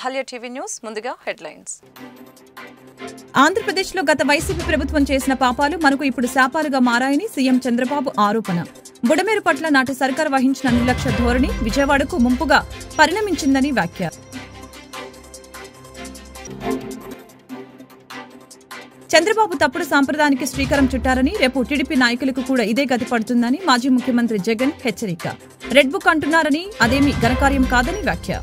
Ahalya TV news ముందుగా headlines. ఆంధ్రప్రదేశ్లో గత వైసీపీ ప్రభుత్వం చేసిన పాపాలు మనకు ఇప్పుడు శాపాలుగా మారాయని సీఎం చంద్రబాబు ఆరోపణ. బుడమేరు పట్ల నాటి సర్కార్ వహించిన నిర్లక్ష్య ధోరణి విజయవాడకు ముంపుగా పరిణమించిందని వ్యాఖ్య. చంద్రబాబు తప్పుడు సంప్రదాయానికి శ్రీకారం చుట్టారని, రేపు టీడీపీ నాయకులకు కూడా ఇదే గతి పడుతుందని మాజీ ముఖ్యమంత్రి జగన్ హెచ్చరిక. రెడ్ బుక్ అంటున్నారని, అదేమీ ఘనకార్యం కాదని వ్యాఖ్య.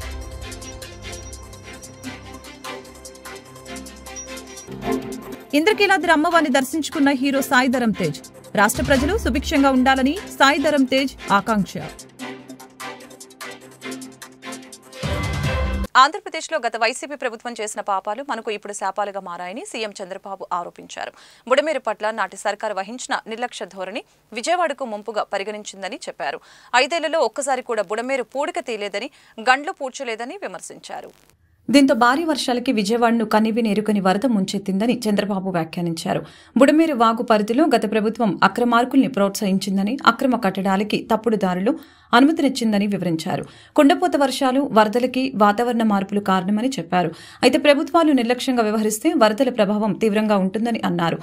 ఇంద్రకీలాద్రి అమ్మవారిని దర్శించుకున్న హీరో సాయి ధరమ్ తేజ్. రాష్ట్ర ప్రజలు సుభిక్షంగా ఉండాలని సాయి ధరమ్ తేజ్ ఆకాంక్ష. ఆంధ్రప్రదేశ్లో గత వైసీపీ ప్రభుత్వం చేసిన పాపాలు మనకు ఇప్పుడు శాపాలుగా మారాయని సీఎం చంద్రబాబు ఆరోపించారు. బుడమేరు పట్ల నాటి సర్కారు వహించిన నిర్లక్ష్య ధోరణి విజయవాడకు ముంపుగా పరిగణించిందని చెప్పారు. 5 ఏళ్లలో ఒక్కసారి కూడా బుడమేరు పూడిక తీయలేదని, గండ్లు పూడ్చలేదని విమర్శించారు. దీంతో భారీ వర్షాలకి విజయవాడను కనివిని ఎరుకని వరద ముంచెత్తిందని చంద్రబాబు వ్యాఖ్యానించారు. బుడమేరు వాగు పరిధిలో గత ప్రభుత్వం అక్రమార్కుల్ని ప్రోత్సహించిందని, అక్రమ కట్టడాలకి తప్పుడుదారులు అనుమతినిచ్చిందని వివరించారు. కుండపోత వర్షాలు, వరదలకి వాతావరణ మార్పులు కారణమని చెప్పారు. అయితే ప్రభుత్వాలు నిర్లక్ష్యంగా వ్యవహరిస్తే వరదల ప్రభావం తీవ్రంగా ఉంటుందని అన్నారు.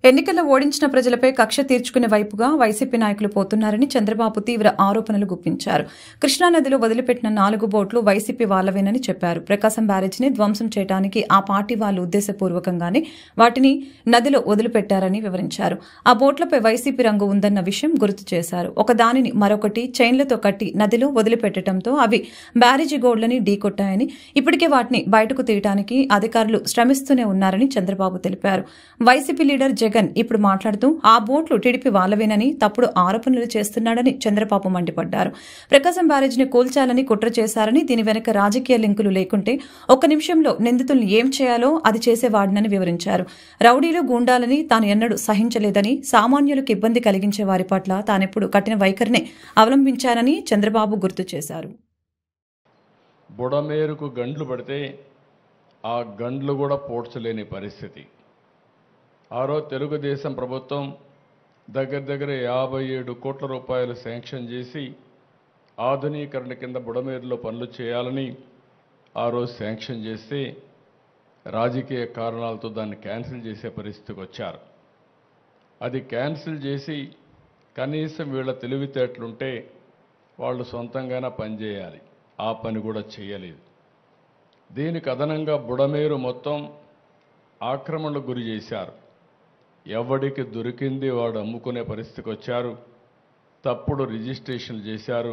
ఎన్నికల్లో ఓడించిన ప్రజలపై కక్ష తీర్చుకునే వైపుగా వైసీపీ నాయకులు పోతున్నారని చంద్రబాబు తీవ్ర ఆరోపణలు గుప్పించారు. కృష్ణానదిలో వదిలిపెట్టిన 4 బోట్లు వైసీపీ వాళ్లవేనని చెప్పారు. ప్రకాశం బ్యారేజీని ధ్వంసం చేయడానికి ఆ పార్టీ వాళ్లు ఉద్దేశపూర్వకంగానే వాటిని నదిలో వదిలిపెట్టారని వివరించారు. ఆ బోట్లపై వైసీపీ రంగు ఉందన్న విషయం గుర్తు చేశారు. ఒకదానిని మరొకటి చైన్లతో కట్టి నదిలో వదిలిపెట్టడంతో అవి బ్యారేజీ గోడ్లని ఢీకొట్టాయని, ఇప్పటికే వాటిని బయటకు తీయడానికి అధికారులు శ్రమిస్తూనే ఉన్నారని చంద్రబాబు తెలిపారు. వైసీపీ లీడర్ జగన్ ఇప్పుడు మాట్లాడుతూ ఆ బోట్లు టీడీపీ వాళ్లవేనని తప్పుడు ఆరోపణలు చేస్తున్నాడని చంద్రబాబు మండిపడ్డారు. ప్రకాశం బ్యారేజీని కూల్చాలని కుట్ర చేశారని, దీని వెనక రాజకీయ లింకులు లేకుంటే 1 నిమిషంలో నిందితుల్ని ఏం చేయాలో అది చేసేవాడినని వివరించారు. రౌడీలు, గూండాలని తాను ఎన్నడూ సహించలేదని, సామాన్యులకు ఇబ్బంది కలిగించే వారి పట్ల తానెప్పుడు కఠిన వైఖరినే అవలంబించానని చంద్రబాబు గుర్తు చేశారు. బుడమేరుకు గండ్లు పడితే ఆ గండ్లు కూడా పోడ్చలేని పరిస్థితి. ఆరో తెలుగుదేశం ప్రభుత్వం దగ్గర 57 కోట్ల రూపాయలు శాంక్షన్ చేసి ఆధునీకరణ కింద బుడమేరులో పనులు చేయాలని ఆ రోజు శాంక్షన్ చేస్తే రాజకీయ కారణాలతో దాన్ని క్యాన్సిల్ చేసే పరిస్థితికి వచ్చారు. అది క్యాన్సిల్ చేసి కనీసం వీళ్ళ తెలివితేటలుంటే వాళ్ళు సొంతంగానే పనిచేయాలి. ఆ పని కూడా చేయలేదు. దీనికి అదనంగా బుడమేరు మొత్తం ఆక్రమణకు గురి చేశారు. ఎవడికి దొరికింది వాడు అమ్ముకునే పరిస్థితికి వచ్చారు. తప్పుడు రిజిస్ట్రేషన్లు చేశారు,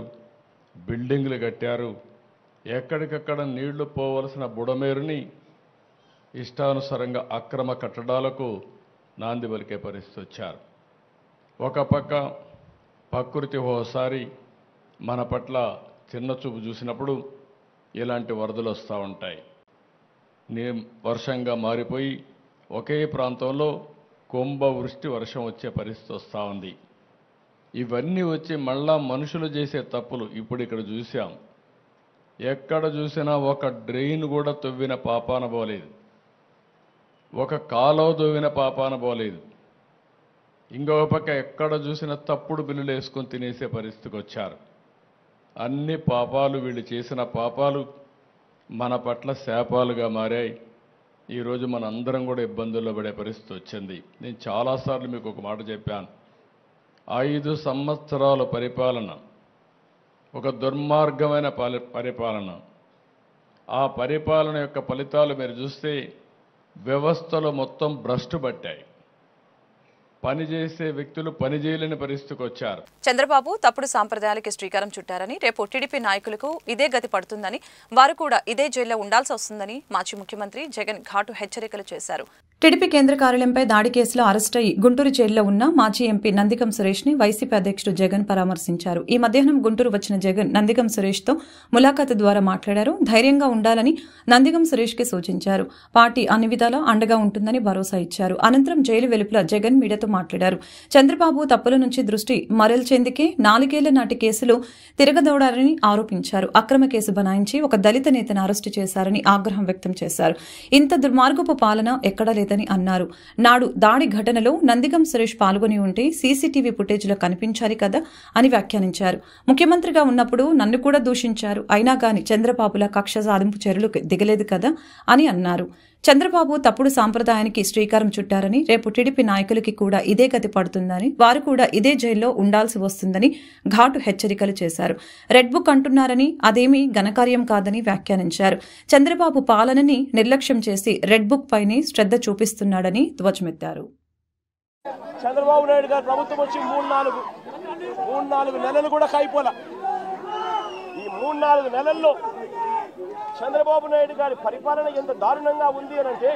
బిల్డింగ్లు కట్టారు. ఎక్కడికక్కడ నీళ్లు పోవలసిన బుడమేరుని ఇష్టానుసారంగా అక్రమ కట్టడాలకు నాంది పలికే పరిస్థితి వచ్చారు. ఒక పక్క ప్రకృతి ఓసారి మన పట్ల చిన్న చూపు చూసినప్పుడు ఇలాంటి వరదలు వస్తూ ఉంటాయి. వర్షంగా మారిపోయి ఒకే ప్రాంతంలో కుంభవృష్టి వర్షం వచ్చే పరిస్థితి వస్తూ ఉంది. ఇవన్నీ వచ్చి మళ్ళా మనుషులు చేసే తప్పులు ఇప్పుడు ఇక్కడ చూసాం. ఎక్కడ చూసినా ఒక డ్రైన్ కూడా తవ్విన పాపాన పోలేదు, ఒక కాలువ తవ్విన పాపాన పోలేదు. ఇంకొక పక్క ఎక్కడ చూసినా తప్పుడు బిల్లులు వేసుకొని తినేసే పరిస్థితికి వచ్చారు. అన్ని పాపాలు, వీళ్ళు చేసిన పాపాలు మన పట్ల శాపాలుగా మారాయి. ఈరోజు మన అందరం కూడా ఇబ్బందుల్లో పడే పరిస్థితి వచ్చింది. నేను చాలాసార్లు మీకు ఒక మాట చెప్పాను. 5 సంవత్సరాల పరిపాలన ఒక దుర్మార్గమైన పరిపాలన. ఆ పరిపాలన యొక్క ఫలితాలు మీరు చూస్తే వ్యవస్థలో మొత్తం భ్రష్టు పట్టాయి. పనిచేసే వ్యక్తులు పనిచేయలేని పరిస్థితికి వచ్చారు. చంద్రబాబు తప్పుడు సాంప్రదాయాలకి శ్రీకారం చుట్టారని, రేపు టీడీపీ నాయకులకు ఇదే గతి పడుతుందని, వారు కూడా ఇదే జైల్లో ఉండాల్సి వస్తుందని మాజీ ముఖ్యమంత్రి జగన్ ఘాటు హెచ్చరికలు చేశారు. టీడీపీ కేంద్ర కార్యాలయంపై దాడి కేసులో అరెస్ట్ అయ్యి గుంటూరు జైల్లో ఉన్న మాజీ ఎంపీ నందిగం సురేష్ ని వైసీపీ అధ్యక్షుడు జగన్ పరామర్శించారు. ఈ మధ్యాహ్నం గుంటూరు వచ్చిన జగన్ నందిగం సురేష్ తో ములాఖాతు ద్వారా మాట్లాడారు. ధైర్యంగా ఉండాలని నందిగం సురేష్ కి సూచించారు. పార్టీ అన్ని విధాలా అండగా ఉంటుందని భరోసా ఇచ్చారు. అనంతరం జైలు వెలుపల జగన్ మీడియాతో మాట్లాడారు. చంద్రబాబు తప్పుల నుంచి దృష్టి మరల్చేందుకే 4 ఏళ్ల నాటి కేసులో తిరగదోడారని ఆరోపించారు. అక్రమ కేసు బనాయించి ఒక దళిత నేతను అరెస్టు చేశారని ఆగ్రహం వ్యక్తం చేశారు. ఇంత దుర్మార్గపు పాలన ఎక్కడా లేదని అన్నారు. నాడు దాడి ఘటనలో నందిగం సురేష్ పాల్గొని ఉంటే సీసీటీవీ ఫుటేజ్లో కనిపించాలి కదా అని వ్యాఖ్యానించారు. ముఖ్యమంత్రిగా ఉన్నప్పుడు నన్ను కూడా దూషించారు, అయినా గాని చంద్రబాబుల కక్ష సాధింపు చర్యలకు దిగలేదు కదా అని అన్నారు. చంద్రబాబు తప్పుడు సాంప్రదాయానికి శ్రీకారం చుట్టారని, రేపు టీడీపీ నాయకులకి కూడా ఇదే గతి పడుతుందని, వారు కూడా ఇదే జైల్లో ఉండాల్సి వస్తుందని ఘాటు హెచ్చరికలు చేశారు. రెడ్ బుక్ అంటున్నారని, అదేమీ ఘనకార్యం కాదని వ్యాఖ్యానించారు. చంద్రబాబు పాలనని నిర్లక్ష్యం చేసి రెడ్ బుక్ పైనే శ్రద్ధ చూపిస్తున్నాడని ధ్వజమెత్తారు. చంద్రబాబు నాయుడు గారు ప్రభుత్వం వచ్చి 3-4 నెలలు కూడా కాయిపోలా. ఈ 3-4 నెలల్లో చంద్రబాబు నాయుడు గారి పరిపాలన ఎంత దారుణంగా ఉంది అని అంటే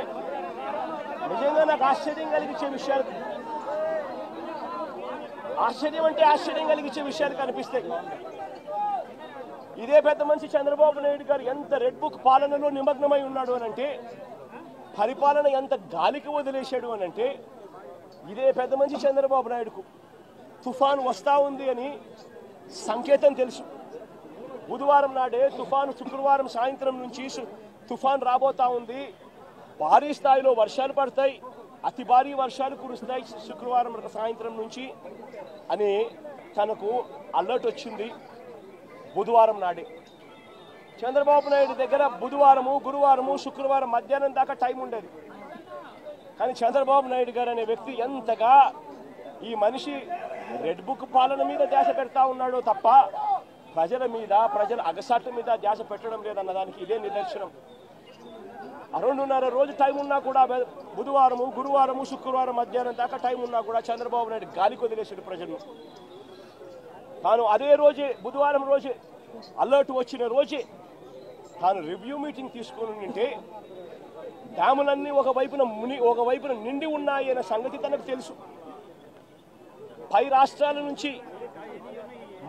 నిజంగా నాకు ఆశ్చర్యం కలిగించే విషయాలు, ఆశ్చర్యం కలిగించే విషయాలు కనిపిస్తాయి. ఇదే పెద్ద మనిషి చంద్రబాబు నాయుడు గారు ఎంత రెడ్ బుక్ పాలనలో నిమగ్నమై ఉన్నాడు అని అంటే, పరిపాలన ఎంత గాలికి వదిలేశాడు అని అంటే, ఇదే పెద్ద మనిషి చంద్రబాబు నాయుడుకు తుఫాను వస్తూ ఉంది అని సంకేతం తెలుసు. బుధవారం నాడే తుఫాను, శుక్రవారం సాయంత్రం నుంచి తుఫాను రాబోతా ఉంది, భారీ స్థాయిలో వర్షాలు పడతాయి, అతి భారీ వర్షాలు కురుస్తాయి శుక్రవారం సాయంత్రం నుంచి అని తనకు అలర్ట్ వచ్చింది. బుధవారం నాడే చంద్రబాబు నాయుడు దగ్గర బుధవారము, గురువారము, శుక్రవారం మధ్యాహ్నం దాకా టైం ఉండేది. కానీ చంద్రబాబు నాయుడు గారు అనే వ్యక్తి ఎంతగా ఈ మనిషి రెడ్ బుక్ పాలన మీద ధ్యాస పెడతా ఉన్నాడో తప్ప ప్రజల మీద, ప్రజల అగసాట్ల మీద ధ్యాస పెట్టడం లేదన్న దానికి ఇదే నిదర్శనం. 2.5 రోజు టైం ఉన్నా కూడా, బుధవారము, గురువారము, శుక్రవారం మధ్యాహ్నం దాకా టైం ఉన్నా కూడా చంద్రబాబు నాయుడు గాలికి వదిలేసాడు ప్రజలను. తాను అదే రోజే, బుధవారం రోజే, అలర్ట్ వచ్చిన రోజే తాను రివ్యూ మీటింగ్ తీసుకొని ఉంటే డ్యాములన్నీ ఒకవైపున నిండి ఉన్నాయి అనే సంగతి తనకు తెలుసు. పై రాష్ట్రాల నుంచి,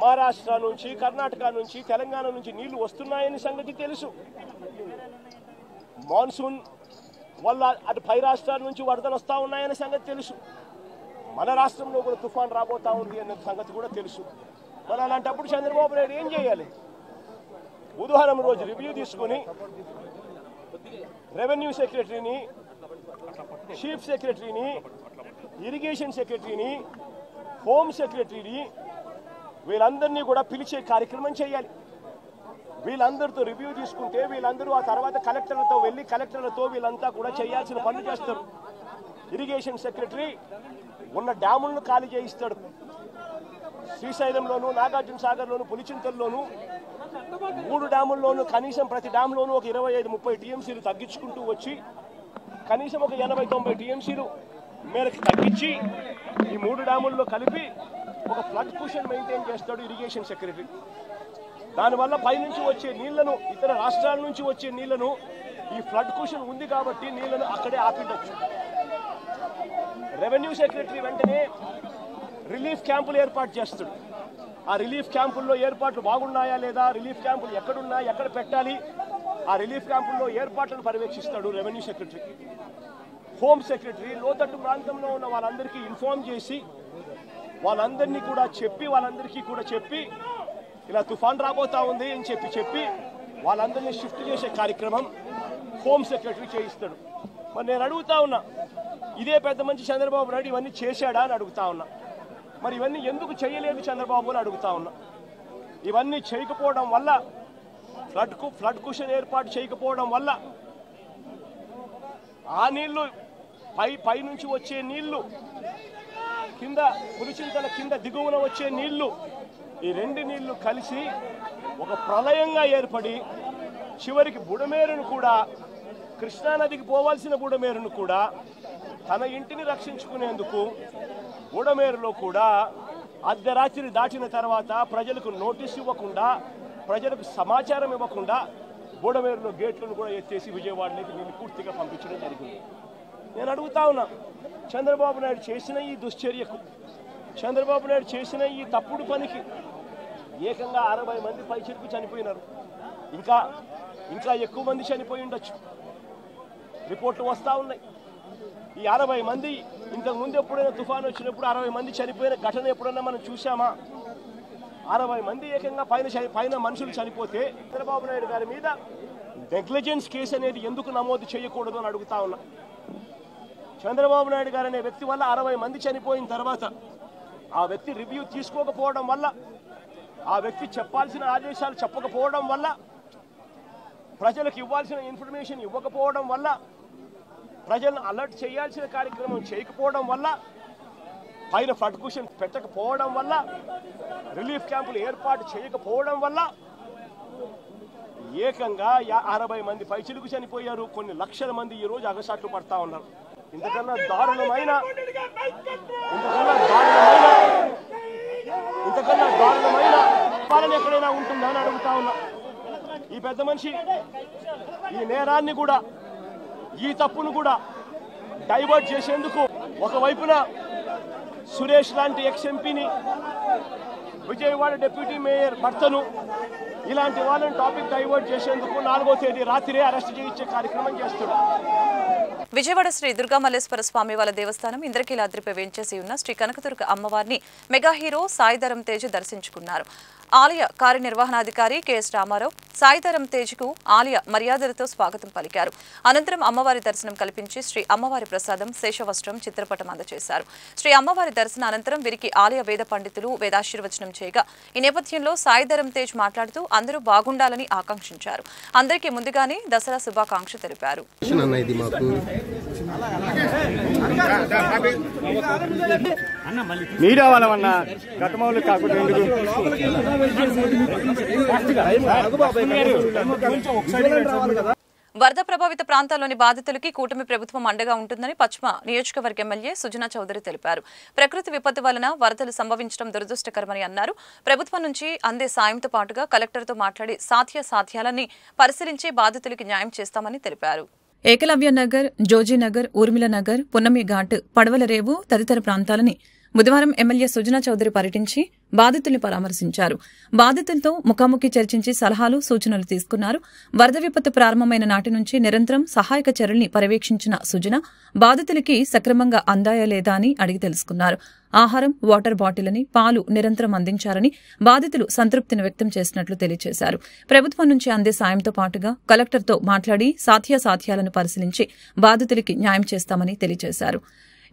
మహారాష్ట్ర నుంచి, కర్ణాటక నుంచి, తెలంగాణ నుంచి నీళ్లు వస్తున్నాయని సంగతి తెలుసు. మాన్సూన్ వల్ల అటు పై రాష్ట్రాల నుంచి వరదలు వస్తూ ఉన్నాయనే సంగతి తెలుసు. మన రాష్ట్రంలో కూడా తుఫాన్ రాబోతా ఉంది అనే సంగతి కూడా తెలుసు. మరి అలాంటప్పుడు చంద్రబాబు నాయుడు ఏం చేయాలి? బుధవారం రోజు రివ్యూ తీసుకొని రెవెన్యూ సెక్రటరీని, చీఫ్ సెక్రటరీని, ఇరిగేషన్ సెక్రటరీని, హోమ్ సెక్రటరీని వీళ్ళందరినీ కూడా పిలిచే కార్యక్రమం చేయాలి. వీళ్ళందరితో రివ్యూ తీసుకుంటే వీళ్ళందరూ ఆ తర్వాత కలెక్టర్లతో వెళ్ళి కలెక్టర్లతో వీళ్ళంతా కూడా చేయాల్సిన పనులు చేస్తారు. ఇరిగేషన్ సెక్రటరీ ఉన్న డ్యాములను ఖాళీ చేయిస్తాడు. శ్రీశైలంలోను, నాగార్జున సాగర్లోను, పులిచింతల్లోను 3 డ్యాముల్లోనూ కనీసం ప్రతి డ్యామ్లోనూ ఒక 25-30 టీఎంసీలు తగ్గించుకుంటూ వచ్చి కనీసం ఒక 80-90 టీఎంసీలు మేరకు తగ్గించి ఈ 3 డ్యాముల్లో కలిపి ఒక ఫ్లడ్ కుషన్ మెయింటైన్ చేస్తాడు ఇరిగేషన్ సెక్రటరీ. దానివల్ల పైనుంచి వచ్చే నీళ్లను, ఇతర రాష్ట్రాల నుంచి వచ్చే నీళ్లను, ఈ ఫ్లడ్ కుషన్ ఉంది కాబట్టి నీళ్లను అక్కడే ఆపిడొచ్చు. రెవెన్యూ సెక్రటరీ వెంటనే రిలీఫ్ క్యాంపులు ఏర్పాటు చేస్తాడు. ఆ రిలీఫ్ క్యాంపుల్లో ఏర్పాట్లు బాగున్నాయా లేదా, రిలీఫ్ క్యాంపులు ఎక్కడున్నాయి, ఎక్కడ పెట్టాలి, ఆ రిలీఫ్ క్యాంపుల్లో ఏర్పాట్లను పర్యవేక్షిస్తాడు రెవెన్యూ సెక్రటరీ. హోమ్ సెక్రటరీ లోతట్టు ప్రాంతంలో ఉన్న వాళ్ళందరికీ ఇన్ఫార్మ్ చేసి వాళ్ళందరికీ కూడా చెప్పి ఇలా తుఫాన్ రాబోతా ఉంది అని చెప్పి వాళ్ళందరినీ షిఫ్ట్ చేసే కార్యక్రమం హోమ్ సెక్రటరీ చేయిస్తాడు. మరి నేను అడుగుతా ఉన్నా, ఇదే పెద్ద మంచి చంద్రబాబు నాయుడు ఇవన్నీ చేశాడా అని అడుగుతా ఉన్నా. మరి ఇవన్నీ ఎందుకు చేయలేదు చంద్రబాబు అని అడుగుతా ఉన్నా. ఇవన్నీ చేయకపోవడం వల్ల, ఫ్లడ్ కుషన్ ఏర్పాటు చేయకపోవడం వల్ల ఆ నీళ్లు పై నుంచి వచ్చే నీళ్లు, కింద పులిచింతల కింద దిగువన వచ్చే నీళ్లు, ఈ 2 నీళ్లు కలిసి ఒక ప్రళయంగా ఏర్పడి చివరికి బుడమేరును కూడా, కృష్ణానదికి పోవాల్సిన బుడమేరును కూడా తన ఇంటిని రక్షించుకునేందుకు బుడమేరులో కూడా అర్ధరాత్రి దాటిన తర్వాత ప్రజలకు నోటీసు ఇవ్వకుండా, ప్రజలకు సమాచారం ఇవ్వకుండా బుడమేరులో గేట్లను కూడా ఎత్తేసి విజయవాడలోకి నీళ్ళు పూర్తిగా పంపించడం జరిగింది. నేను అడుగుతా ఉన్నా, చంద్రబాబు నాయుడు చేసిన ఈ దుశ్చర్యకు, చంద్రబాబు నాయుడు చేసిన ఈ తప్పుడు పనికి ఏకంగా 60 మంది పైచిలకు చనిపోయినారు. ఇంకా ఎక్కువ మంది చనిపోయి ఉండొచ్చు. రిపోర్ట్లు వస్తూ ఉన్నాయి. ఈ 60 మంది ఇంతకుముందు ఎప్పుడైనా తుఫాను వచ్చినప్పుడు 60 మంది చనిపోయిన ఘటన ఎప్పుడైనా మనం చూసామా? 60 మంది ఏకంగా పైన మనుషులు చనిపోతే చంద్రబాబు నాయుడు గారి మీద నెగ్లిజెన్స్ కేసు అనేది ఎందుకు నమోదు చేయకూడదు అని అడుగుతా ఉన్నా. చంద్రబాబు నాయుడు గారు అనే వ్యక్తి వల్ల 60 మంది చనిపోయిన తర్వాత ఆ వ్యక్తి రివ్యూ తీసుకోకపోవడం వల్ల, ఆ వ్యక్తి చెప్పాల్సిన ఆదేశాలు చెప్పకపోవడం వల్ల, ప్రజలకు ఇవ్వాల్సిన ఇన్ఫర్మేషన్ ఇవ్వకపోవడం వల్ల, ప్రజలను అలర్ట్ చేయాల్సిన కార్యక్రమం చేయకపోవడం వల్ల, పైన ఫ్లడ్ కుషన్ పెట్టకపోవడం వల్ల, రిలీఫ్ క్యాంపులు ఏర్పాటు చేయకపోవడం వల్ల ఏకంగా 60 మంది పైచిలుకు చనిపోయారు. కొన్ని లక్షల మంది ఈ రోజు అగసాట్లు పడతా ఉన్నారు. ఇంతకన్నా దారుణమైన పాలన ఎక్కడైనా ఉంటుందా అని అడుగుతా ఉన్నా. ఈ పెద్ద మనిషి ఈ నేరాన్ని కూడా, ఈ తప్పును కూడా డైవర్ట్ చేసేందుకు ఒకవైపున సురేష్ లాంటి ఎక్స్-ఎంపీని, విజయవాడ డిప్యూటీ మేయర్ భర్తను, ఇలాంటి వాళ్ళని టాపిక్ డైవర్ట్ చేసేందుకు 4వ తేదీ రాత్రే అరెస్ట్ చేయించే కార్యక్రమం చేస్తున్నారు. విజయవాడ శ్రీ దుర్గా మల్లేశ్వర స్వామి వారి దేవస్థానం ఇంద్రకీలాద్రిపై వేంచేసి ఉన్న శ్రీ కనకదుర్గ అమ్మవారిని మెగా హీరో సాయిధరం తేజ్ దర్శించుకున్నారు. ఆలయ కార్యనిర్వహణాధికారి కెఎస్ రామారావు సాయిధరం తేజ్కు ఆలయ మర్యాదలతో స్వాగతం పలికారు. అనంతరం అమ్మవారి దర్శనం కల్పించి శ్రీ అమ్మవారి ప్రసాదం శేషవస్త్రం చిత్రపటం అందజేశారు. శ్రీ అమ్మవారి దర్శన అనంతరం వీరికి ఆలయ వేద పండితులు వేదాశీర్వచనం చేయగా ఈ నేపథ్యంలో సాయిధరం తేజ్ మాట్లాడుతూ అందరూ బాగుండాలని ఆకాంక్షించారు. అందరికీ ముందుగానే దసరా శుభాకాంక్షలు తెలిపారు. మీడియా వాళ్ళమన్నా గతమౌలు కాకుండా వరద ప్రభావిత ప్రాంతాల్లోని బాధితులకి కూటమి ప్రభుత్వం అండగా ఉంటుందని పశ్చిమ నియోజకవర్గ ఎమ్మెల్యే సుజనా చౌదరి తెలిపారు. ప్రకృతి విపత్తు వలన వరదలు సంభవించడం దురదృష్టకరమని అన్నారు. ప్రభుత్వం నుంచి అందే సాయంతో పాటుగా కలెక్టర్తో మాట్లాడి సాధ్యాలని పరిశీలించి బాధితులకి న్యాయం చేస్తామని తెలిపారు. ఏకలవ్య నగర్, జోజీనగర్, ఊర్మిళ నగర్, పున్నమి ఘాట్, పడవలరేవు తదితర ప్రాంతాలని బుధవారం ఎమ్మెల్యే సుజనా చౌదరి పర్యటించి బాధితుల్ని పరామర్శించారు. బాధితులతో ముఖాముఖి చర్చించి సలహాలు, సూచనలు తీసుకున్నారు. వరద విపత్తు ప్రారంభమైన నాటి నుంచి నిరంతరం సహాయక చర్యల్ని పర్యవేక్షించిన సుజన బాధితులకి సక్రమంగా అందాయా లేదా అని అడిగి తెలుసుకున్నారు. ఆహారం, వాటర్ బాటిల్ని, పాలు నిరంతరం అందించారని బాధితులు సంతృప్తిని వ్యక్తం చేసినట్లు తెలియజేశారు. ప్రభుత్వం నుంచి అందే సాయంతో పాటుగా కలెక్టర్తో మాట్లాడి సాధ్యాలను పరిశీలించి బాధితులకి న్యాయం చేస్తామని తెలియజేశారు.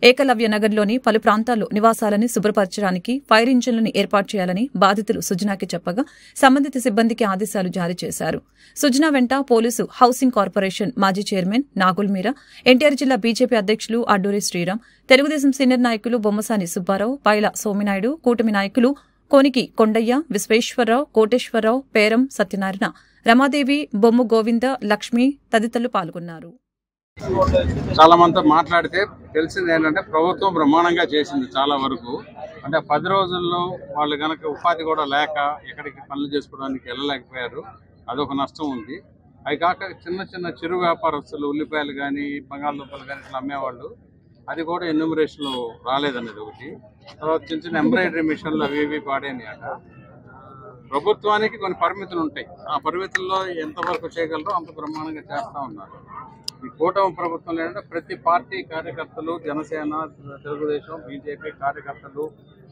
ఏకలవ్య నగర్లోని పలు ప్రాంతాల్లో నివాసాలని శుభ్రపరచడానికి ఫైర్ ఇంజిన్లను ఏర్పాటు చేయాలని బాధితులు సుజనాకి చెప్పగా సంబంధిత సిబ్బందికి ఆదేశాలు జారీ చేశారు. సుజనా వెంట పోలీసు, హౌసింగ్ కార్పొరేషన్ మాజీ చైర్మన్ నాగుల్ మీరా, ఎన్టీఆర్ జిల్లా బీజేపీ అధ్యక్షులు అడ్డూరి శ్రీరామ్, తెలుగుదేశం సీనియర్ నాయకులు బొమ్మసాని సుబ్బారావు, పైల సోమినాయుడు, కూటమి నాయకులు కోనికి కొండయ్య, విశ్వేశ్వరరావు, కోటేశ్వరరావు, పేరం సత్యనారాయణ, రమాదేవి, బొమ్ము గోవింద, లక్ష్మి తదితరులు పాల్గొన్నారు. చాలా మంది మాట్లాడితే తెలిసింది ఏంటంటే ప్రభుత్వం బ్రహ్మాండంగా చేసింది చాలా వరకు. అంటే 10 రోజుల్లో వాళ్ళు కనుక ఉపాధి కూడా లేక ఎక్కడికి పనులు చేసుకోవడానికి వెళ్ళలేకపోయారు. అదొక నష్టం ఉంది. అవి కాక చిన్న చిరు వ్యాపారస్తులు ఉల్లిపాయలు కానీ బంగాళదుంపలు కానీ ఇట్లా అమ్మేవాళ్ళు, అది కూడా ఎన్యూమరేషన్లో రాలేదనేది ఒకటి. తర్వాత చిన్న ఎంబ్రాయిడరీ మిషన్లు అవి ఇవి పాడైనాయి అట. ప్రభుత్వానికి కొన్ని పరిమితులు ఉంటాయి. ఆ పరిమితుల్లో ఎంతవరకు చేయగలరో అంత బ్రహ్మాండంగా చేస్తూ ఉన్నారు. ఈ కూటమి ప్రభుత్వంలో ఏంటంటే ప్రతి పార్టీ కార్యకర్తలు, జనసేన, తెలుగుదేశం, బీజేపీ కార్యకర్తలు,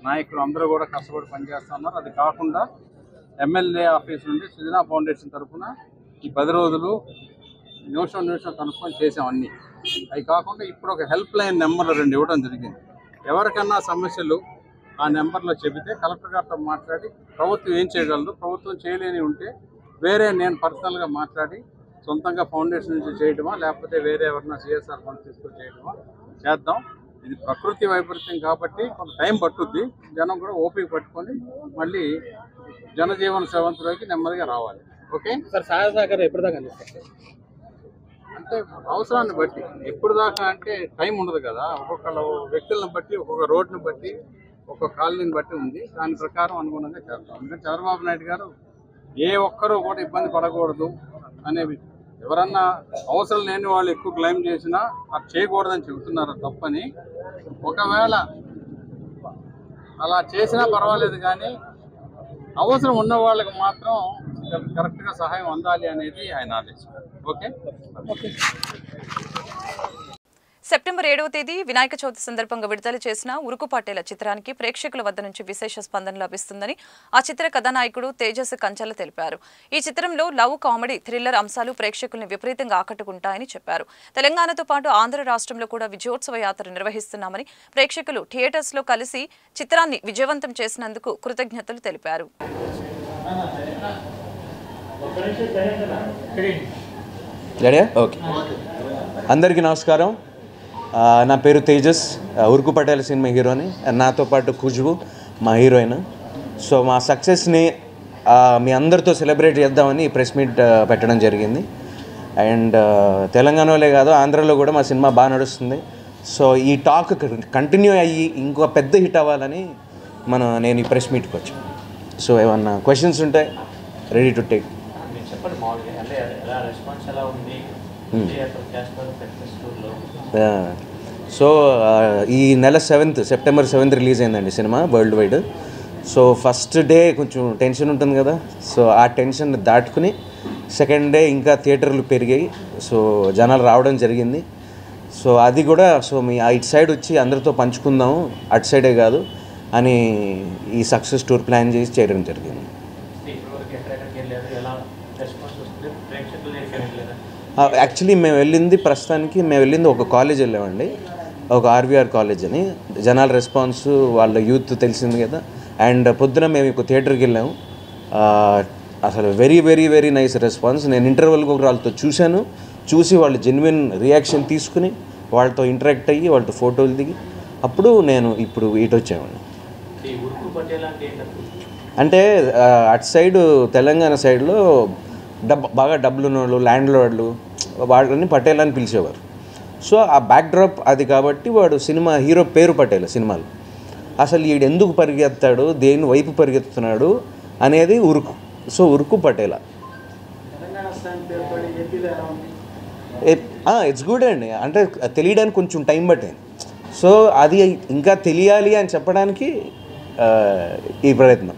నాయకులు అందరూ కూడా కష్టపడి పనిచేస్తున్నారు. అది కాకుండా ఎమ్మెల్యే ఆఫీస్ నుండి సుజనా ఫౌండేషన్ తరఫున ఈ 10 రోజులు నిమిషం కనుక్కొని చేసాం అన్నీ. అవి కాకుండా ఇప్పుడు ఒక హెల్ప్ లైన్ నెంబర్లు 2 ఇవ్వడం జరిగింది. ఎవరికన్నా సమస్యలు ఆ నెంబర్లో చెబితే కలెక్టర్ గారితో మాట్లాడి ప్రభుత్వం ఏం చేయగలదు, ప్రభుత్వం చేయలేని ఉంటే వేరే నేను పర్సనల్గా మాట్లాడి సొంతంగా ఫౌండేషన్ నుంచి చేయడమా లేకపోతే వేరే ఎవరైనా సిఎస్ఆర్ ఫండ్స్ తీసుకొని చేయడమా చేద్దాం. ఇది ప్రకృతి వైపరీత్యం కాబట్టి కొంత టైం పట్టుద్ది. జనం కూడా ఓపిక పట్టుకొని మళ్ళీ జనజీవన సేవంతులోకి నెమ్మదిగా రావాలి. ఓకే సార్, సహాయ సహకారం ఎప్పటిదాకా అందిస్తారు? అంటే అవసరాన్ని బట్టి. ఎప్పుడు దాకా అంటే టైం ఉండదు కదా. ఒక్కొక్క వ్యక్తులను బట్టి, ఒక్కొక్క రోడ్డుని బట్టి, ఒక్కొక్క కాలనీని బట్టి ఉంది. దాని ప్రకారం అనుగుణంగా చేస్తాం. ఎందుకంటే చంద్రబాబు నాయుడు గారు ఏ ఒక్కరూ కూడా ఇబ్బంది పడకూడదు అనేవి, ఎవరన్నా అవసరం లేని వాళ్ళు ఎక్కువ క్లెయిమ్ చేసినా అది చేయకూడదని చెబుతున్నారు తప్పని. ఒకవేళ అలా చేసినా పర్వాలేదు కానీ అవసరం ఉన్న వాళ్ళకి మాత్రం కరెక్ట్గా సహాయం అందాలి అనేది ఆయన ఆదేశం. ఓకే. సెప్టెంబర్ 7వ తేదీ వినాయక చవితి సందర్భంగా విడుదల చేసిన ఉరుకు పటేల చిత్రానికి ప్రేక్షకుల వద్ద నుంచి విశేష స్పందన లభిస్తుందని ఆ చిత్ర కథానాయకుడు తేజస్ కంచల తెలిపారు. ఈ చిత్రంలో లవ్, కామెడీ, థ్రిల్లర్ అంశాలు ప్రేక్షకుల్ని విపరీతంగా ఆకట్టుకుంటాయని చెప్పారు. తెలంగాణతో పాటు ఆంధ్ర రాష్ట్రంలో కూడా విజయోత్సవ యాత్ర నిర్వహిస్తున్నామని, ప్రేక్షకులు థియేటర్స్ లో కలిసి చిత్రాన్ని విజయవంతం చేసినందుకు కృతజ్ఞతలు తెలిపారు. అందరికీ నమస్కారం. నా పేరు తేజస్, ఉరుకు పటేల్ సినిమా హీరోని. నాతో పాటు ఖుష్బు మా హీరోయిన్. సో మా సక్సెస్ని మీ అందరితో సెలబ్రేట్ చేద్దామని ప్రెస్ మీట్ పెట్టడం జరిగింది. అండ్ తెలంగాణలో కాదు, ఆంధ్రాలో కూడా మా సినిమా బాగా నడుస్తుంది. సో ఈ టాక్ కంటిన్యూ అయ్యి ఇంకో పెద్ద హిట్ అవ్వాలని నేను ఈ ప్రెస్ మీట్కి వచ్చాను. సో ఏమన్నా క్వశ్చన్స్ ఉంటాయి, రెడీ టు టేక్. సో ఈ నెల సెప్టెంబర్ 7th రిలీజ్ అయిందండి cinema world wide. So first day కొంచెం టెన్షన్ ఉంటుంది కదా, సో ఆ టెన్షన్ దాటుకుని సెకండ్ డే ఇంకా థియేటర్లు పెరిగాయి. సో జనాలు రావడం జరిగింది. సో అది కూడా మీ ఇటు సైడ్ వచ్చి అందరితో పంచుకుందాము, అటు సైడే కాదు అని ఈ సక్సెస్ టూర్ ప్లాన్ చేసి చేయడం జరిగింది. యాక్చువల్లీ మేము వెళ్ళింది ఒక కాలేజ్ వెళ్ళామండి, ఒక ఆర్వీఆర్ కాలేజ్ అని. జనాల రెస్పాన్స్, వాళ్ళ యూత్ తెలిసింది కదా. అండ్ పొద్దున మేము ఒక థియేటర్కి వెళ్ళాము. అసలు very very very nice response. నేను ఇంటర్వెల్కి ఒక వాళ్ళతో చూసి వాళ్ళు జెన్యున్ రియాక్షన్ తీసుకుని వాళ్ళతో ఇంటరాక్ట్ అయ్యి వాళ్ళతో ఫోటోలు దిగి అప్పుడు నేను ఇప్పుడు ఇటు వచ్చామండి. అంటే అటు సైడు తెలంగాణ సైడ్లో బాగా డబ్బులు ఉన్న వాళ్ళు, ల్యాండ్ లార్డ్లు, వాళ్ళని పటేల్ అని పిలిచేవారు. సో ఆ బ్యాక్డ్రాప్ అది కాబట్టి వాడు సినిమా హీరో పేరు పటేల్ సినిమాలో. అసలు వీడు ఎందుకు పరిగెత్తాడు, దేని వైపు పరిగెత్తుతున్నాడు అనేది ఉరుకు. సో ఉరుకు పటేల. ఇట్స్ గుడ్ అండి. అంటే తెలియడానికి కొంచెం టైం పట్టింది. సో అది ఇంకా తెలియాలి అని చెప్పడానికి ఈ ప్రయత్నం.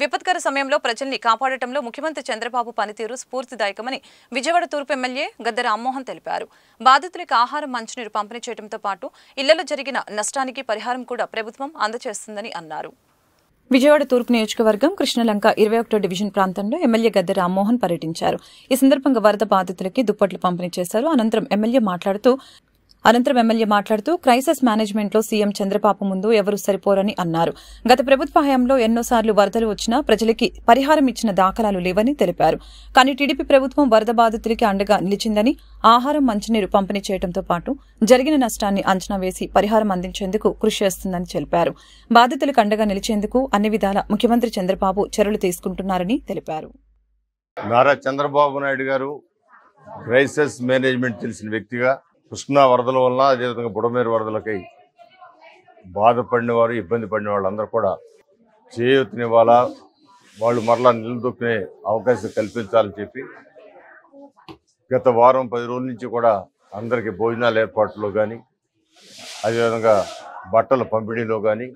విపత్కర సమయంలో ప్రజల్ని కాపాడటంలో ముఖ్యమంత్రి చంద్రబాబు పనితీరు స్ఫూర్తిదాయకమని విజయవాడ తూర్పు ఎమ్మెల్యే గద్దె రామ్మోహన్ తెలిపారు. బాధితులకు ఆహారం, మంచినీరు పంపిణీ చేయడంతో పాటు ఇళ్లలో జరిగిన నష్టానికి పరిహారం కూడా ప్రభుత్వం అందజేస్తుందని అన్నారు. విజయవాడ తూర్పు నియోజకవర్గం కృష్ణలంక 21వ డివిజన్ ప్రాంతంలో ఎమ్మెల్యే గద్దె రామ్మోహన్ పర్యటించారు. ఈ సందర్భంగా వరద బాధితులకి దుప్పట్లు పంపిణీ చేశారు. అనంతరం ఎమ్మెల్యే మాట్లాడుతూ క్రైసిస్ మేనేజ్మెంట్లో సీఎం చంద్రబాబు ముందు ఎవరూ సరిపోరని అన్నారు. గత ప్రభుత్వ హయాంలో ఎన్నోసార్లు వరదలు వచ్చినా ప్రజలకి పరిహారం ఇచ్చిన దాఖలాలు లేవని తెలిపారు. కానీ టీడీపీ ప్రభుత్వం వరద బాధితులకి అండగా నిలిచిందని, ఆహారం, మంచినీరు పంపిణీ చేయడంతో పాటు జరిగిన నష్టాన్ని అంచనా వేసి పరిహారం అందించేందుకు కృషి చేస్తుందని తెలిపారు. బాధితులకు అండగా నిలిచేందుకు అన్ని విధాల ముఖ్యమంత్రి చంద్రబాబు చర్యలు తీసుకుంటున్నారని తెలిపారు. నారా చంద్రబాబు నాయుడు గారు క్రైసిస్ మేనేజ్మెంట్ తెలిసిన వ్యక్తిగా కృష్ణా వరదల వల్ల, అదేవిధంగా బుడమేరు వరదలకై బాధపడిన వారు, ఇబ్బంది పడిన వాళ్ళందరూ కూడా చేయూతనివ్వాలా, వాళ్ళు మరలా నిలదొక్కునే అవకాశం కల్పించాలని చెప్పి గత వారం 10 రోజుల నుంచి కూడా అందరికీ భోజనాల ఏర్పాట్లో కానీ, అదేవిధంగా బట్టల పంపిణీలో కానీ,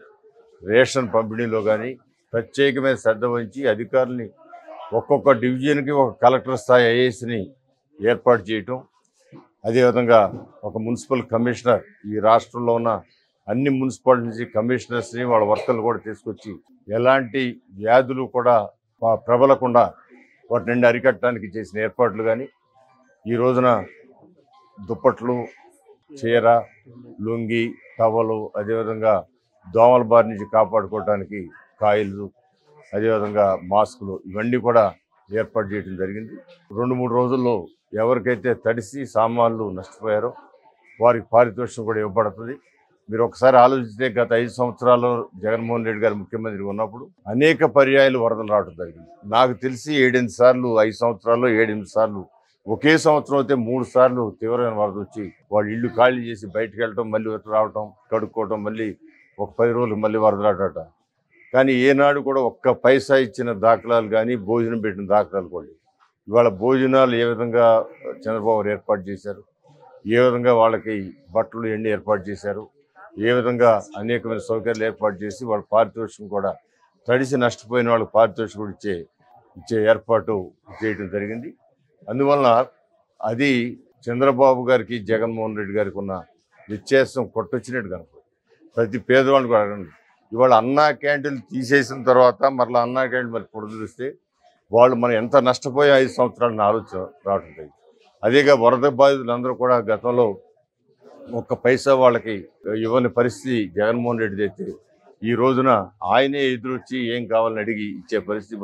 రేషన్ పంపిణీలో కానీ ప్రత్యేకమైన శ్రద్ధ వహించి అధికారుల్ని ఒక్కొక్క డివిజన్కి ఒక కలెక్టర్ స్థాయి ఐఏఎస్ని ఏర్పాటు చేయటం, అదేవిధంగా ఒక మున్సిపల్ కమిషనర్, ఈ రాష్ట్రంలో ఉన్న అన్ని మున్సిపాలిటీ నుంచి కమిషనర్స్ని వాళ్ళ వర్కర్లు కూడా తీసుకొచ్చి ఎలాంటి వ్యాధులు కూడా ప్రబలకుండా వాటి నుండి అరికట్టడానికి చేసిన ఏర్పాట్లు కానీ, ఈ రోజున దుప్పట్లు, చీర, లుంగి, టవలు, అదేవిధంగా దోమల బారి నుంచి కాపాడుకోవడానికి కాయిల్స్, అదేవిధంగా మాస్కులు, ఇవన్నీ కూడా ఏర్పాటు చేయడం జరిగింది. 2-3 రోజుల్లో ఎవరికైతే తడిసి సామాన్లు నష్టపోయారో వారికి పారితోషికం కూడా ఇవ్వబడుతుంది. మీరు ఒకసారి ఆలోచిస్తే గత 5 సంవత్సరాలు జగన్మోహన్ రెడ్డి గారు ముఖ్యమంత్రిగా ఉన్నప్పుడు అనేక పర్యాయాలు వరదలు రావడం జరిగింది. నాకు తెలిసి 7-8 సార్లు, 5 సంవత్సరాల్లో 7-8 సార్లు, ఒకే సంవత్సరం అయితే 3 సార్లు తీవ్రమైన వరద వచ్చి వాళ్ళు ఇల్లు ఖాళీ చేసి బయటకు వెళ్ళటం, మళ్ళీ రావటం, కడుక్కోవటం, మళ్ళీ ఒక 10 రోజులు మళ్ళీ వరద రావట. కానీ ఏనాడు కూడా ఒక్క పైసా ఇచ్చిన దాఖలాలు కానీ, భోజనం పెట్టిన దాఖలాలు కూడా. ఇవాళ భోజనాలు ఏ విధంగా చంద్రబాబు ఏర్పాటు చేశారు, ఏ విధంగా వాళ్ళకి బట్టలు ఎండి ఏర్పాటు చేశారు, ఏ విధంగా అనేకమైన సౌకర్యాలు ఏర్పాటు చేసి వాళ్ళ పారితోషికం కూడా తడిసి నష్టపోయిన వాళ్ళకి పారితోషికం ఇచ్చే ఇచ్చే ఏర్పాటు చేయడం జరిగింది. అందువలన అది చంద్రబాబు గారికి జగన్మోహన్ రెడ్డి గారికి ఉన్న వ్యత్యాసం కొట్టొచ్చినట్టు కనుక ప్రతి పేదవాళ్ళని కూడా అడగండి. ఇవాళ అన్నా క్యాంటీన్లు తీసేసిన తర్వాత మరలా అన్నా క్యాంటీన్ మరి పునరుద్ధరిస్తే వాళ్ళు మనం ఎంత నష్టపోయే 5 సంవత్సరాలను ఆలోచన రావడం. అదేగా వరద బాధితులందరూ కూడా గతంలో ఒక్క పైసా వాళ్ళకి ఇవ్వని పరిస్థితి జగన్మోహన్ రెడ్డి అయితే ఈ రోజున ఆయనే ఎదురొచ్చి ఏం కావాలని అడిగి ఇచ్చే పరిస్థితి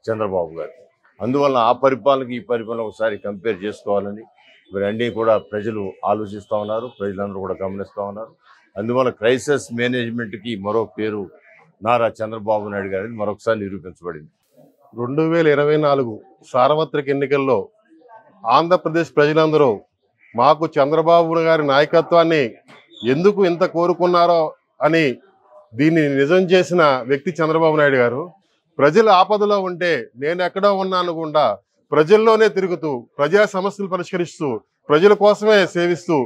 చంద్రబాబు గారు. అందువలన ఆ పరిపాలనకి ఈ పరిపాలన ఒకసారి కంపేర్ చేసుకోవాలని మరి అన్నీ కూడా ప్రజలు ఆలోచిస్తూ ఉన్నారు, ప్రజలందరూ కూడా గమనిస్తూ ఉన్నారు. అందువల్ల క్రైసిస్ మేనేజ్మెంట్కి మరో పేరు నారా చంద్రబాబు నాయుడు గారిని మరొకసారి నిరూపించబడింది. 2024 సార్వత్రిక ఎన్నికల్లో ఆంధ్రప్రదేశ్ ప్రజలందరూ మాకు చంద్రబాబు గారి నాయకత్వాన్ని ఎందుకు ఇంత కోరుకున్నారో అని దీన్ని నిజం చేసిన వ్యక్తి చంద్రబాబు నాయుడు గారు. ప్రజలు ఆపదలో ఉంటే నేను ఎక్కడో ఉన్నానుకుండా ప్రజల్లోనే తిరుగుతూ ప్రజా సమస్యలు పరిష్కరిస్తూ ప్రజల కోసమే సేవిస్తూ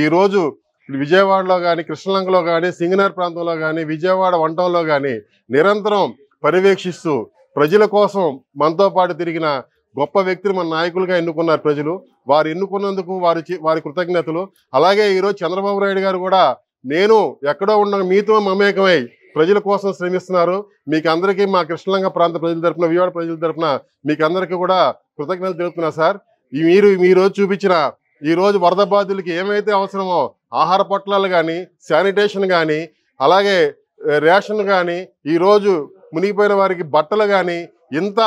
ఈరోజు విజయవాడలో కానీ, కృష్ణలంకలో కానీ, సింగనగర్ ప్రాంతంలో కానీ, విజయవాడ వంటంలో కానీ నిరంతరం పర్యవేక్షిస్తూ ప్రజల కోసం మనతో పాటు తిరిగిన గొప్ప వ్యక్తిని మన నాయకులుగా ఎన్నుకున్నారు ప్రజలు. వారు ఎన్నుకున్నందుకు వారి కృతజ్ఞతలు. అలాగే ఈరోజు చంద్రబాబు నాయుడు గారు కూడా నేను ఎక్కడో ఉన్న మీతో మమేకమై ప్రజల కోసం శ్రమిస్తున్నారు. మీకు అందరికీ మా కృష్ణలంక ప్రాంత ప్రజల తరఫున, విజయవాడ ప్రజల తరఫున మీకు అందరికీ కూడా కృతజ్ఞతలు తెలుపుతున్నా సార్. మీరు చూపించిన ఈ రోజు వరద బాధితులకి ఏమైతే అవసరమో ఆహార పొట్లాలు కానీ, శానిటేషన్ కానీ, అలాగే రేషన్ కానీ, ఈరోజు మునిగిపోయిన వారికి బట్టలు కానీ, ఇంత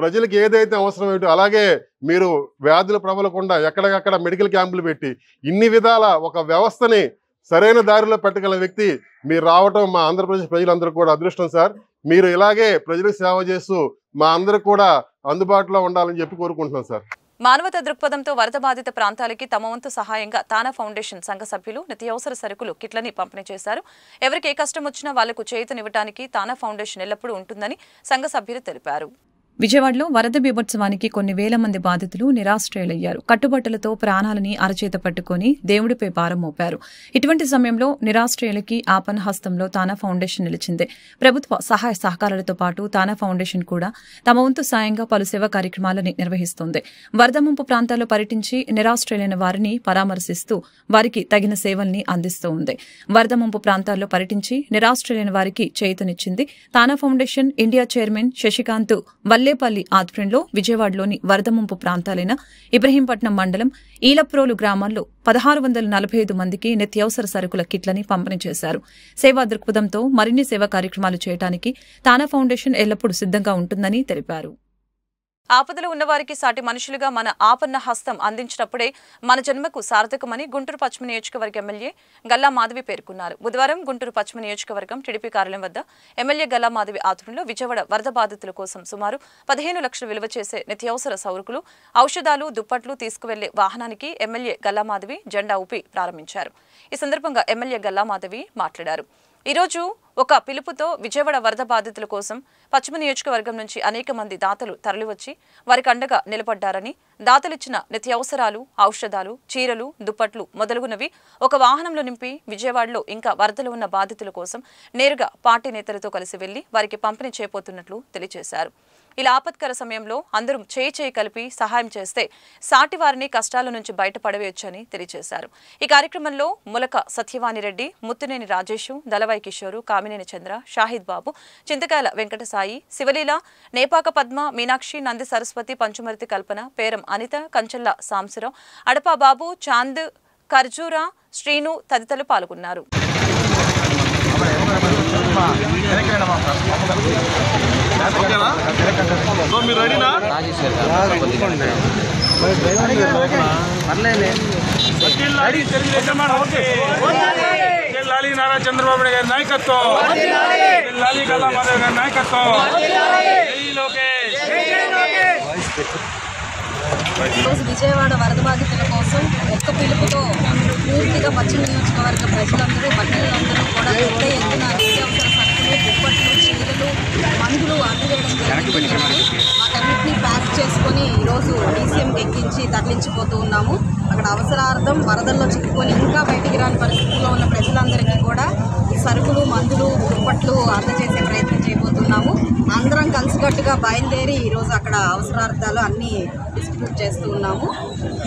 ప్రజలకు ఏదైతే అవసరమేటో అలాగే మీరు వ్యాధులు ప్రబలకుండా ఎక్కడికక్కడ మెడికల్ క్యాంపులు పెట్టి ఇన్ని విధాల ఒక వ్యవస్థని సరైన దారిలో పెట్టగల వ్యక్తి మీరు రావటం మా ఆంధ్రప్రదేశ్ ప్రజలందరూ కూడా అదృష్టం సార్. మీరు ఇలాగే ప్రజలకు సేవ చేస్తూ మా అందరికి కూడా అందుబాటులో ఉండాలని చెప్పి కోరుకుంటున్నాం సార్. మానవతా దృక్పథంతో వరద బాధిత ప్రాంతాలకి తమ వంతు సహాయంగా తానా ఫౌండేషన్ సంఘ సభ్యులు నిత్యావసర సరుకులు కిట్లని పంపిణీ చేశారు. ఎవరికి ఏ కష్టం వచ్చినా వాళ్లకు చేయూతనివ్వడానికి తానా ఫౌండేషన్ ఎల్లప్పుడూ ఉంటుందని సంఘ సభ్యులు తెలిపారు. విజయవాడలో వరద బీభత్సవానికి కొన్ని వేల మంది బాధితులు నిరాశ్రయులయ్యారు. కట్టుబట్టలతో ప్రాణాలని అరచేత పట్టుకుని దేవుడిపై భారం మోపారు. ఇటువంటి సమయంలో నిరాశ్రయులకి ఆపన్న హస్తంలో తానా ఫౌండేషన్ నిలిచింది. ప్రభుత్వ సహాయ సహకారాలతో పాటు తానా ఫౌండేషన్ కూడా తమ వంతు సాయంగా పలు సేవా కార్యక్రమాలను నిర్వహిస్తోంది. వరద ముంపు ప్రాంతాల్లో పర్యటించి నిరాశ్రయులైన వారిని పరామర్శిస్తూ వారికి తగిన సేవల్ని అందిస్తూ ఉంది. వరద ముంపు ప్రాంతాల్లో పర్యటించి నిరాశ్రయులైన వారికి చేయూతనిచ్చింది. TANA foundation India chairman Shashikant Vallepalli ఆధ్వర్యంలో విజయవాడలోని వరద ముంపు ప్రాంతాలైన ఇబ్రహీంపట్నం మండలం ఈలప్రోలు గ్రామాల్లో 1645 మందికి నిత్యావసర సరుకుల కిట్లని పంపిణీ చేశారు. సేవా దృక్పథంతో మరిన్ని సేవా కార్యక్రమాలు చేయడానికి తానా ఫౌండేషన్ ఎల్లప్పుడూ సిద్ధంగా ఉంటుందని తెలిపారు. ఆపదలో ఉన్నవారికి సాటి మనుషులుగా మన ఆపన్న హస్తం అందించినప్పుడే మన జన్మకు సార్థకమని గుంటూరు పశ్చిమ నియోజకవర్గ ఎమ్మెల్యే గల్లా మాధవి పేర్కొన్నారు. బుధవారం గుంటూరు పశ్చిమ నియోజకవర్గం టీడీపీ కార్యాలయం వద్ద ఎమ్మెల్యే గల్లా మాధవి ఆధ్వర్యంలో విజయవాడ వరద బాధితుల కోసం సుమారు 15 లక్షలు విలువ చేసే నిత్యావసర సరుకులు, ఔషధాలు, దుప్పట్లు తీసుకువెళ్లే వాహనానికి ఎమ్మెల్యే గల్లా మాధవి జెండా ఊపి ప్రారంభించారు. ఈ సందర్భంగా ఎమ్మెల్యే గల్లా మాధవి మాట్లాడారు. ఈరోజు ఒక పిలుపుతో విజయవాడ వరద బాధితుల కోసం పశ్చిమ నియోజకవర్గం నుంచి అనేక మంది దాతలు తరలివచ్చి వారికి అండగా నిలబడ్డారని, దాతలిచ్చిన నిత్యావసరాలు, ఔషధాలు, చీరలు, దుప్పట్లు మొదలగునవి ఒక వాహనంలో నింపి విజయవాడలో ఇంకా వరదలు ఉన్న బాధితుల కోసం నేరుగా పార్టీ నేతలతో కలిసి వెళ్లి వారికి పంపిణీ చేయబోతున్నట్లు తెలియజేశారు. ఇలా ఆపత్కర సమయంలో అందరూ చేయి కలిపి సహాయం చేస్తే సాటి వారిని కష్టాల నుంచి బయటపడవేయొచ్చని తెలియజేశారు. ఈ కార్యక్రమంలో ములక సత్యవాణిరెడ్డి, ముత్తునేని రాజేషు, దళవాయి కిషోరు, కామినేని చంద్ర, షాహిద్ బాబు, చింతకాయల వెంకటసాయి, శివలీల, నేపాక పద్మ, మీనాక్షి, నంది సరస్వతి, పంచుమర్తి కల్పన, పేరం అనిత, కంచెల్ల సాంబశివరావు, అడపా బాబు, చాంద్, ఖర్జూరా, శ్రీను తదితరులు పాల్గొన్నారు. నారా చంద్రబాబు నాయుడు గారి నాయకత్వం, గల్లా మాధవ్ గారి నాయకత్వం. ఈరోజు విజయవాడ వరద బాధితుల కోసం ఒక్క పిలుపుతో పూర్తిగా పశ్చిమ నియోజకవర్గ ప్రజలందరూ, మహిళలందరూ కూడా పెద్ద ఎత్తున నిత్యావసర సరుకులు, దుప్పట్లు, చీరలు, మందులు అందజేయడం జరిగింది. వాటన్నిటినీ ప్యాక్ చేసుకొని ఈరోజు డీసీఎంకి ఎక్కించి తరలించిపోతూ ఉన్నాము. అక్కడ అవసరార్థం వరదల్లో చిక్కుకొని ఇంకా బయటికి రాని పరిస్థితుల్లో ఉన్న ప్రజలందరికీ కూడా ఈ సరుకులు మందులు దుప్పట్లు అందజేసే ప్రయత్నం చేయబోతున్నాము. అందరం కలిసికట్టుగా బయలుదేరి ఈరోజు అక్కడ అవసరార్థాలు అన్నీ డిస్ట్రిబ్యూట్ చేస్తూ ఉన్నాము.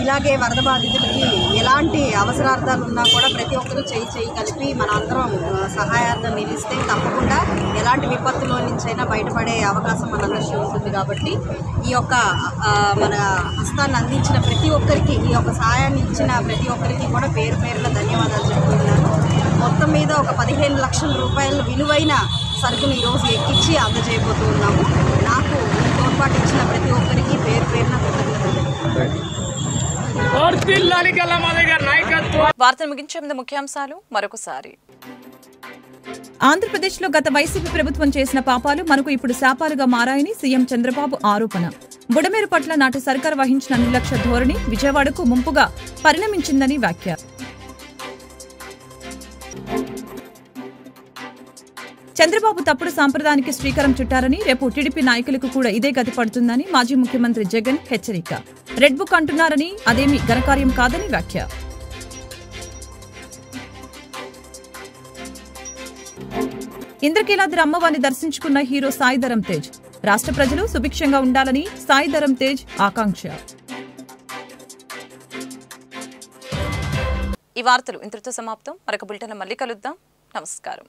ఇలాగే వరద బాధితులకి ఎలాంటి అవసరార్థాలు ఉన్నా కూడా ప్రతి ఒక్కరూ చేయి కలిపి మన అందరం సహాయార్థం నిలిస్తే తప్పకుండా ఎలాంటి విపత్తులో నుంచైనా బయటపడే అవకాశం మనందరికీ ఉంటుంది. కాబట్టి ఈ యొక్క మన హస్తాన్ని అందించిన ప్రతి ఒక్కరికి, ఈ యొక్క సహాయాన్ని ఇచ్చిన ప్రతి ఒక్కరికి కూడా పేరు పేరున ధన్యవాదాలు చెప్తున్నాను. మొత్తం మీద ఒక 15 లక్షల రూపాయల విలువైన సరుకును ఈరోజు ఎక్కించి అందజేయబోతూ ఉన్నాము. నాకు ఈ తోడ్పాటు ఇచ్చిన ప్రతి ఒక్కరికి పేరు పేరున వార్తలు ముగించే ముందు ముఖ్యాంశాలు మరొకసారి. ఆంధ్రప్రదేశ్లో గత వైసీపీ ప్రభుత్వం చేసిన పాపాలు మనకు ఇప్పుడు శాపాలుగా మారాయని సీఎం చంద్రబాబు ఆరోపణ. బుడమేరు పట్ల నాటి సర్కార్ వహించిన నిర్లక్ష్య ధోరణి విజయవాడకు ముంపుగా పరిణమించిందని వ్యాఖ్య. చంద్రబాబు తప్పుడు సాంప్రదాయానికి శ్రీకారం చుట్టారని, రేపు టీడీపీ నాయకులకు కూడా ఇదే గతి పడుతుందని మాజీ ముఖ్యమంత్రి జగన్ హెచ్చరిక. రెడ్ బుక్ అంటున్నారని, అదేమీ ఘనకార్యం కాదని వ్యాఖ్య. ఇంద్రకీలాద్రి అమ్మవారిని దర్శించుకున్న హీరో సాయి ధరమ్ తేజ్. రాష్ట్ర ప్రజలు సుభిక్షంగా ఉండాలని సాయి ధరమ్ తేజ్ ఆకాంక్ష. ఈ వార్తలు ఇంతటితో సమాప్తం. మరొక బులెటిన్లో మళ్ళీ కలుద్దాం. నమస్కారం.